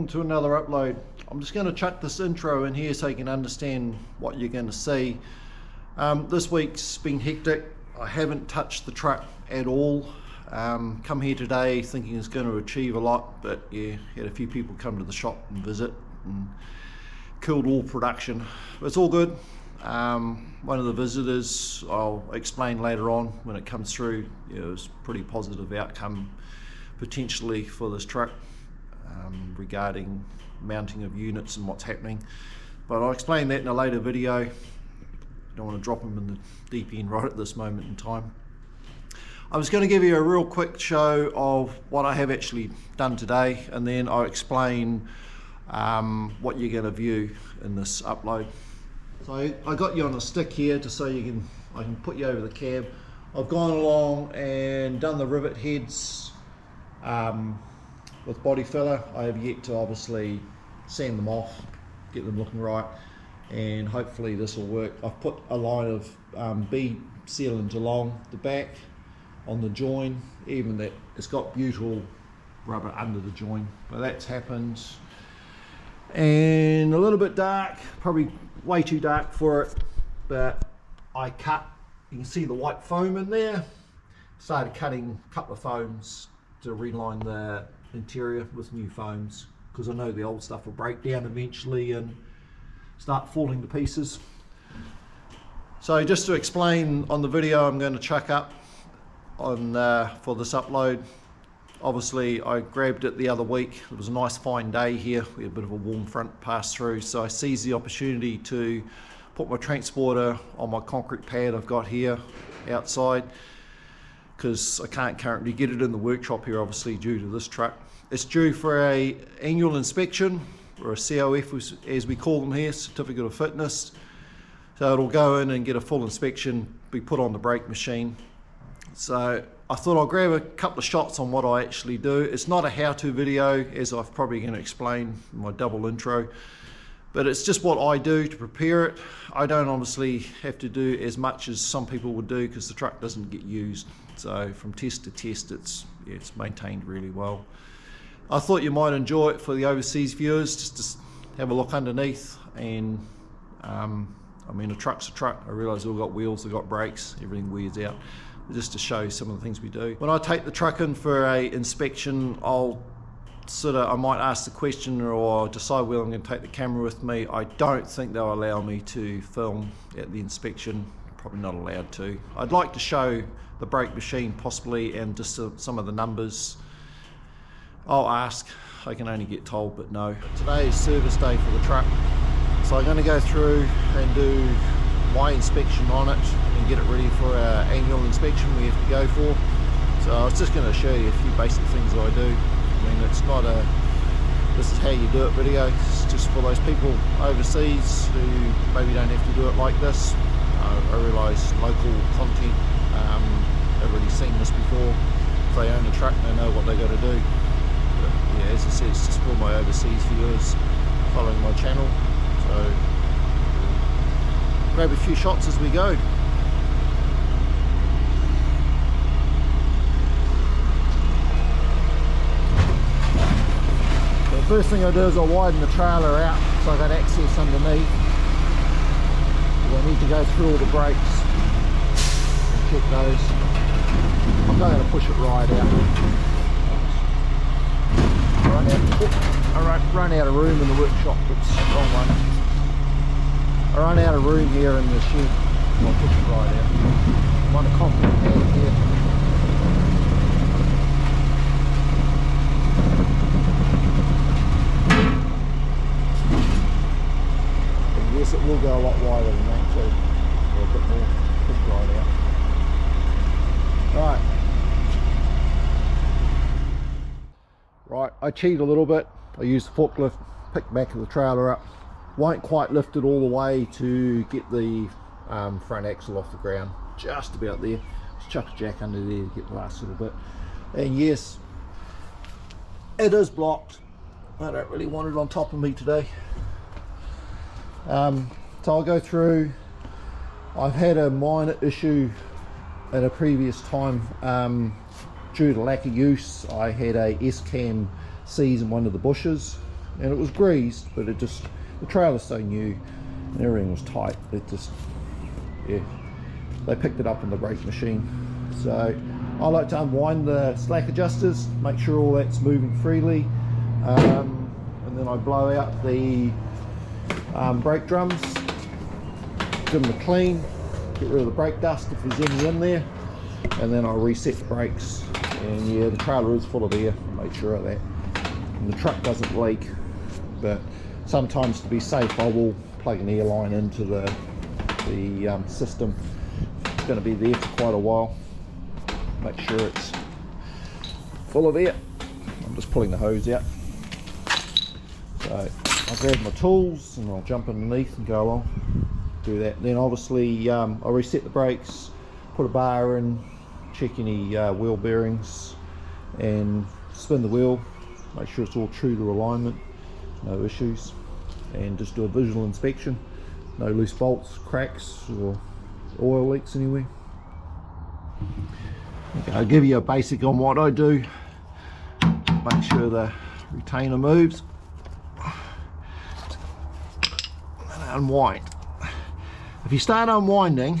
welcome to another upload. I'm just going to chuck this intro in here so you can understand what you're going to see. This week's been hectic. I haven't touched the truck at all. Come here today thinking it's going to achieve a lot, but yeah, had a few people come to the shop and visit and killed all production. But it's all good. One of the visitors, I'll explain later on when it comes through, it was a pretty positive outcome potentially for this truck regarding mounting of units and what's happening, but I'll explain that in a later video. Don't want to drop them in the deep end right at this moment in time. I was going to give you a real quick show of what I have actually done today, and then I'll explain what you're going to view in this upload. So I got you on a stick here just so I can put you over the cab. I've gone along and done the rivet heads with body filler. I have yet to obviously sand them off, get them looking right, and hopefully this will work. I've put a line of bead sealant along the back on the join, even that it's got butyl rubber under the join, but that's happened. And a little bit dark, probably way too dark for it, but I cut, you can see the white foam in there. Started cutting a couple of foams to reline the interior with new foams, because I know the old stuff will break down eventually and start falling to pieces. So just to explain on the video I'm going to chuck up on for this upload, obviously I grabbed it the other week. It was a nice fine day here. We had a bit of a warm front pass through, so I seized the opportunity to put my transporter on my concrete pad I've got here outside, because I can't currently get it in the workshop here obviously due to this truck. It's due for a annual inspection, or a COF as we call them here, certificate of fitness. So it'll go in and get a full inspection, be put on the brake machine. So I thought I'll grab a couple of shots on what I actually do. It's not a how-to video, as I'm probably going to explain in my double intro, but it's just what I do to prepare it. I don't obviously have to do as much as some people would do because the truck doesn't get used. So from test to test, it's maintained really well. I thought you might enjoy it for the overseas viewers, just to have a look underneath. And I mean, a truck's a truck. I realise they've all got wheels, they've got brakes, everything wears out. Just to show you some of the things we do. When I take the truck in for a inspection, I might ask the question or decide whether I'm going to take the camera with me. I don't think they'll allow me to film at the inspection, probably not allowed to. I'd like to show the brake machine possibly, and just some of the numbers. I'll ask, I can only get told, but no. Today is service day for the truck, so I'm going to go through and do my inspection on it and get it ready for our annual inspection we have to go for. So I was just going to show you a few basic things I do. I mean, it's not a this is how you do it video. It's just for those people overseas who maybe don't have to do it like this. I realise local content have already seen this before. If they own a truck, they know what they got to do. But yeah, as I said, it's just for my overseas viewers following my channel. So grab a few shots as we go. So the first thing I do is I widen the trailer out so I got access underneath. I need to go through all the brakes and check those. I'm going to push it right out. I run out of room in the workshop. It's the wrong one. I run out of room here in the shed. I'll push it right out. I'm on a concrete pad here. And yes, it will go a lot wider than that too. Or a bit more. Push it right out. Right, I cheat a little bit. I use the forklift, pick the back of the trailer up. Won't quite lift it all the way to get the front axle off the ground, just about there. Just chuck a jack under there to get the last little bit. And yes, it is blocked. I don't really want it on top of me today. So I'll go through. I've had a minor issue at a previous time due to lack of use. I had a S-cam seize in one of the bushes. and it was greased, but it just, the trailer's so new and everything was tight, it just, yeah, they picked it up in the brake machine. So I like to unwind the slack adjusters, make sure all that's moving freely, and then I blow out the brake drums, give them a clean, get rid of the brake dust if there's any in there, and then I'll reset the brakes. And yeah, the trailer is full of air, make sure of that, and the truck doesn't leak. But sometimes, to be safe, I will plug an air line into the system. It's going to be there for quite a while. Make sure it's full of air. I'm just pulling the hose out. So I'll grab my tools and I'll jump underneath and go along, do that. Then obviously I'll reset the brakes, put a bar in, check any wheel bearings, and spin the wheel, make sure it's all true to alignment, no issues, and just do a visual inspection, no loose bolts, cracks or oil leaks anywhere. Okay, I'll give you a basic on what I do. Make sure the retainer moves and unwind. If you start unwinding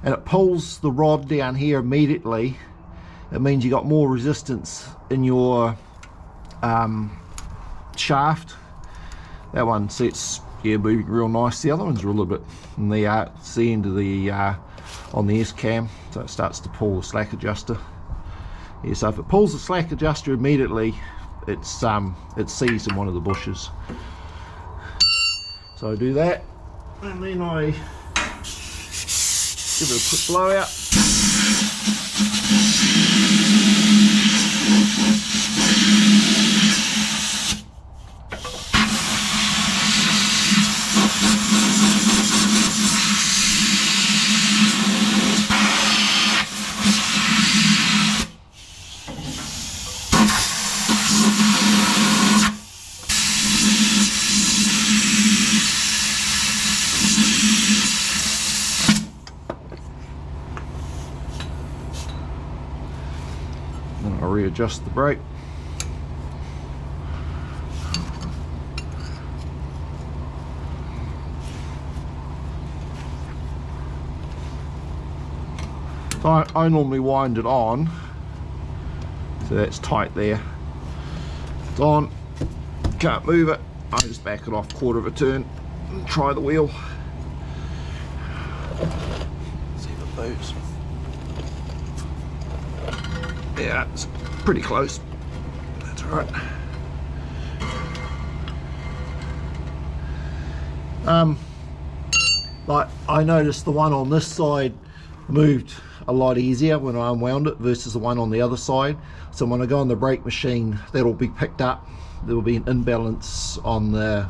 and it pulls the rod down here immediately, it means you got more resistance in your shaft. That one sets, yeah, moving real nice. The other ones are a little bit in the end of the on the S cam, so it starts to pull the slack adjuster. Yeah, so if it pulls the slack adjuster immediately, it's seized in one of the bushes. So I do that, and then I give it a quick blowout. Then I'll readjust the brake. So I normally wind it on, so that's tight there. It's on, can't move it. I just back it off quarter of a turn and try the wheel. See if it moves. Yeah, it's pretty close. That's all right. Like I noticed the one on this side moved a lot easier when I unwound it versus the one on the other side. So when I go on the brake machine, that'll be picked up. There will be an imbalance on the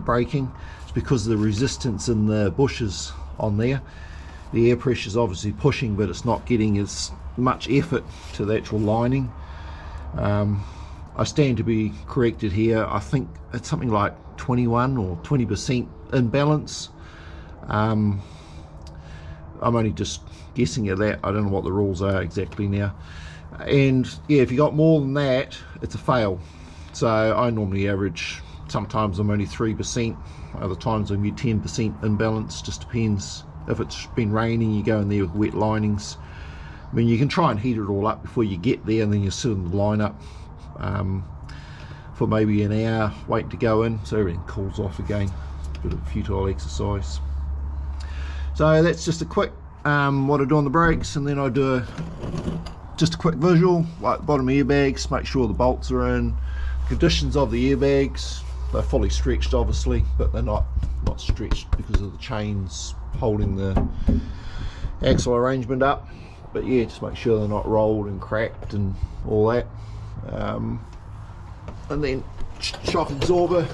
braking. It's because of the resistance in the bushes on there. The air pressure is obviously pushing, but it's not getting as much effort to the actual lining. I stand to be corrected here. I think it's something like 21 or 20% imbalance. I'm only just guessing at that. I don't know what the rules are exactly now. And yeah, if you got more than that, it's a fail. So I normally average, sometimes I'm only 3%, other times I'm 10% imbalance, just depends. If it's been raining, you go in there with wet linings. I mean, you can try and heat it all up before you get there, and then you sit in the lineup for maybe an hour, wait to go in, so everything cools off again. It's a bit of a futile exercise. So that's just a quick what I do on the brakes, and then I do just a quick visual, like the bottom airbags, make sure the bolts are in. Conditions of the airbags, they're fully stretched obviously, but they're not stretched because of the chains holding the axle arrangement up. But yeah, just make sure they're not rolled and cracked and all that. And then shock absorber,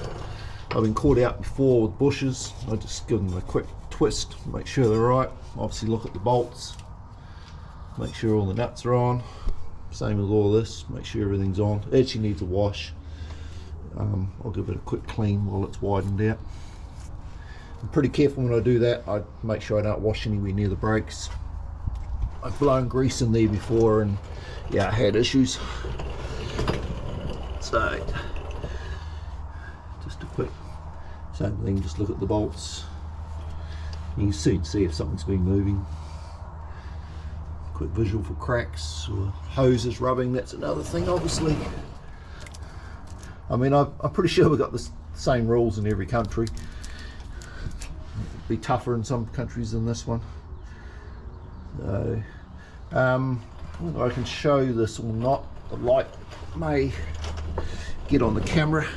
I've been caught out before with bushes. I just give them a quick twist, make sure they're right. Obviously look at the bolts, make sure all the nuts are on. Same with all this, make sure everything's on. It actually needs a wash. I'll give it a quick clean while it's widened out. I'm pretty careful when I do that. I make sure I don't wash anywhere near the brakes. I've blown grease in there before and yeah, I had issues. So Same thing, just look at the bolts. You can soon see if something's been moving. Quick visual for cracks or hoses rubbing, that's another thing obviously. I mean, I'm pretty sure we've got the same rules in every country. It'd be tougher in some countries than this one. So, whether I can show this or not, the light may get on the camera.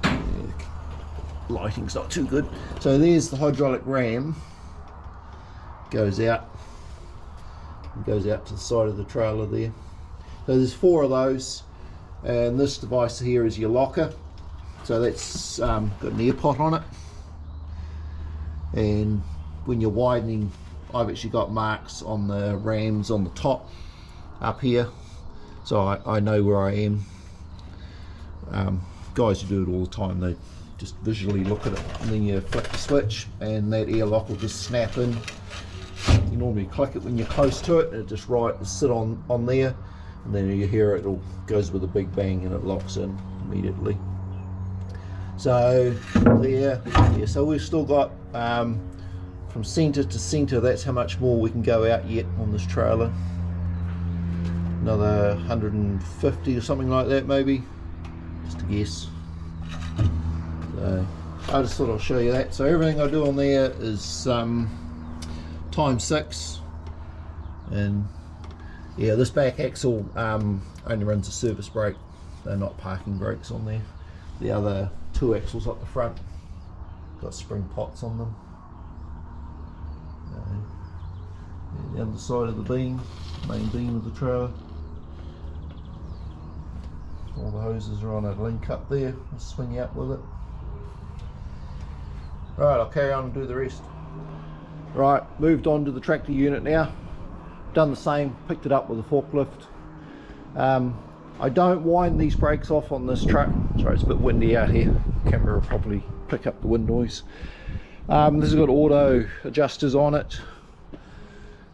Yeah, lighting's not too good. So there's the hydraulic ram. Goes out to the side of the trailer there. So there's 4 of those, and this device here is your locker. So that's got an air pot on it, and when you're widening, I've actually got marks on the rams on the top up here, so I know where I am. Guys who do it all the time, they just visually look at it, and then you flick the switch and that air lock will just snap in. You normally click it when you're close to it, and it just sit on there, and then you hear it all goes with a big bang and it locks in immediately. So there, yeah, so we've still got from centre to centre, that's how much more we can go out yet on this trailer. Another 150 or something like that maybe, just a guess. So I just thought I'll show you that. So everything I do on there is times 6, and yeah, this back axle only runs a service brake. They're not parking brakes on there. The other 2 axles up the front got spring pots on them. The other side of the beam, main beam of the trailer. All the hoses are on a link up there. I'll swing out with it. Right, I'll carry on and do the rest. Right, moved on to the tractor unit now. Done the same, picked it up with a forklift. I don't wind these brakes off on this truck. Sorry, it's a bit windy out here. Camera will probably pick up the wind noise. This has got auto adjusters on it.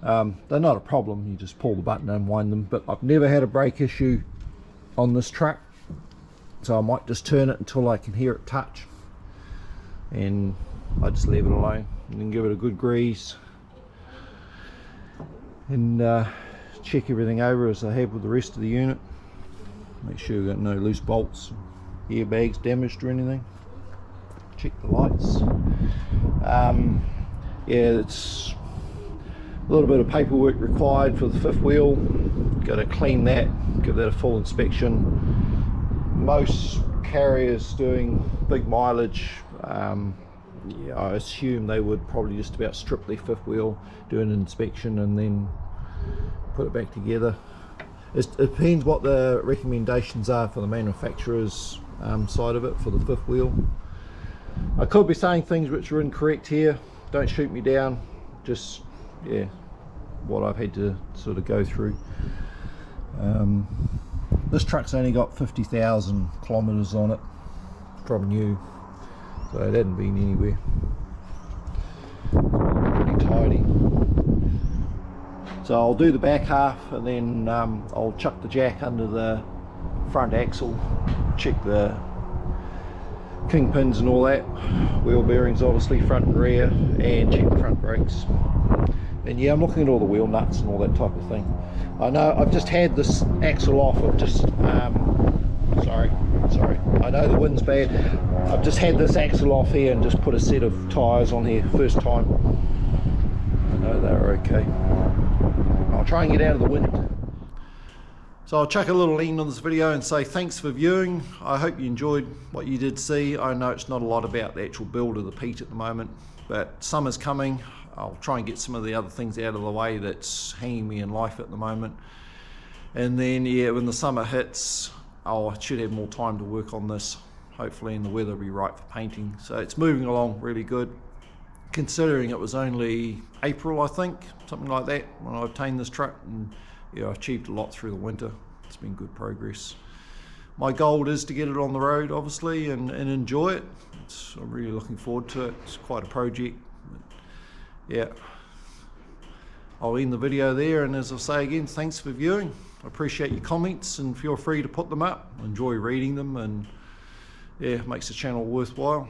They're not a problem, you just pull the button and wind them, but I've never had a brake issue on this truck, so I might just turn it until I can hear it touch, and I just leave it alone and then give it a good grease and check everything over as I have with the rest of the unit. Make sure we've got no loose bolts, airbags damaged or anything. Check the lights. Yeah, it's a little bit of paperwork required for the 5th wheel. Got to clean that, give that a full inspection. Most carriers doing big mileage, yeah, I assume they would probably just about strip their 5th wheel, do an inspection and then put it back together. It depends what the recommendations are for the manufacturer's side of it for the 5th wheel. I could be saying things which are incorrect here, don't shoot me down, just yeah, what I've had to sort of go through. This truck's only got 50,000 kilometers on it from new, so it hadn't been anywhere. Pretty tidy. So I'll do the back half, and then I'll chuck the jack under the front axle, check the kingpins and all that, wheel bearings obviously front and rear, and check the front brakes. And yeah, I'm looking at all the wheel nuts and all that type of thing. I know I've just had this axle off. I've just sorry, I know the wind's bad. I've just had this axle off here and just put a set of tyres on here, first time. I know they're okay. I'll try and get out of the wind. So I'll chuck a little end on this video and say thanks for viewing. I hope you enjoyed what you did see. I know it's not a lot about the actual build of the Pete at the moment, but summer's coming. I'll try and get some of the other things out of the way that's hanging me in life at the moment. And then yeah, when the summer hits, I should have more time to work on this, hopefully, and the weather will be right for painting. So it's moving along really good, considering it was only April, I think, something like that, when I obtained this truck. And yeah, I achieved a lot through the winter. It's been good progress. My goal is to get it on the road, obviously, and enjoy it. I'm really looking forward to it. It's quite a project. Yeah, I'll end the video there, and as I say again, thanks for viewing. I appreciate your comments, and feel free to put them up. I enjoy reading them, and yeah, makes the channel worthwhile.